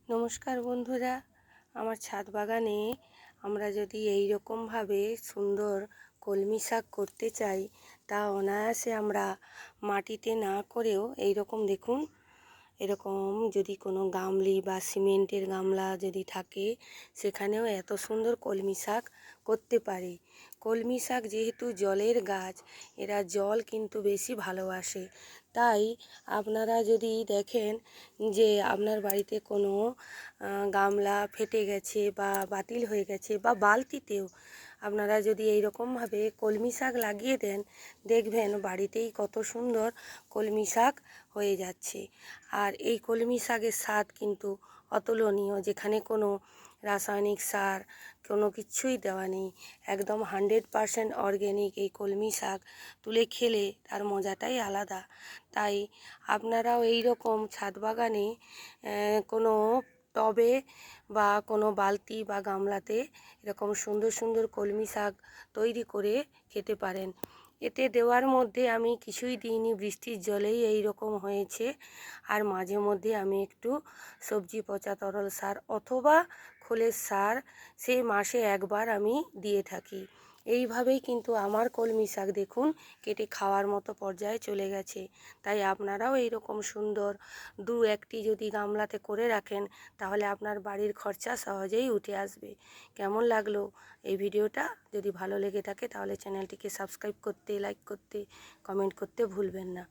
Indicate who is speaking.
Speaker 1: নমস্কার বন্ধুরা, আমার ছাদ বাগানে আমরা যদি এই রকমভাবে সুন্দর কলমি শাক করতে চাই, তা অনায়াসে আমরা মাটিতে না করেও এই রকম দেখুন, এরকম যদি কোনো গামলি বা সিমেন্টের গামলা যদি থাকে, সেখানেও এত সুন্দর কলমি শাক করতে পারে। কলমি শাক যেহেতু জলের গাছ, এরা জল কিন্তু বেশি ভালোবাসে। তাই আপনারা যদি দেখেন যে আপনার বাড়িতে কোনো গামলা ফেটে গেছে বা বাতিল হয়ে গেছে বা বালতিতেও আপনারা যদি এই রকমভাবে কলমি শাক লাগিয়ে দেন, দেখবেন বাড়িতেই কত সুন্দর কলমি শাক হয়ে যাচ্ছে। আর এই কলমি শাকের স্বাদ কিন্তু অতুলনীয়, যেখানে কোনো রাসায়নিক সার কোনো কিছুই দেওয়া নেই। একদম 100% অর্গ্যানিক এই কলমি শাক তুলে খেলে তার মজাটাই আলাদা। তাই আপনারাও এই রকম ছাদ বাগানে কোনো টবে বা কোনো বালতি বা গামলাতে এরকম সুন্দর সুন্দর কলমি শাক তৈরি করে খেতে পারেন। এতে দেওয়ার মধ্যে আমি কিছুই দিইনি, বৃষ্টির জলেই এই রকম হয়েছে। আর মাঝে মধ্যে আমি একটু সবজি পচা তরল সার অথবা খোলের সার সেই মাসে একবার আমি দিয়ে থাকি। এইভাবেই কিন্তু আমার কলমি শাক দেখুন কেটে খাওয়ার মতো পর্যায়ে চলে গেছে। তাই আপনারাও এই রকম সুন্দর দু একটি যদি গামলাতে করে রাখেন, তাহলে আপনার বাড়ির খরচা সহজেই উঠে আসবে। কেমন লাগলো এই ভিডিওটা? যদি ভালো লেগে থাকে তাহলে চ্যানেলটিকে সাবস্ক্রাইব করতে, লাইক করতে, কমেন্ট করতে ভুলবেন না।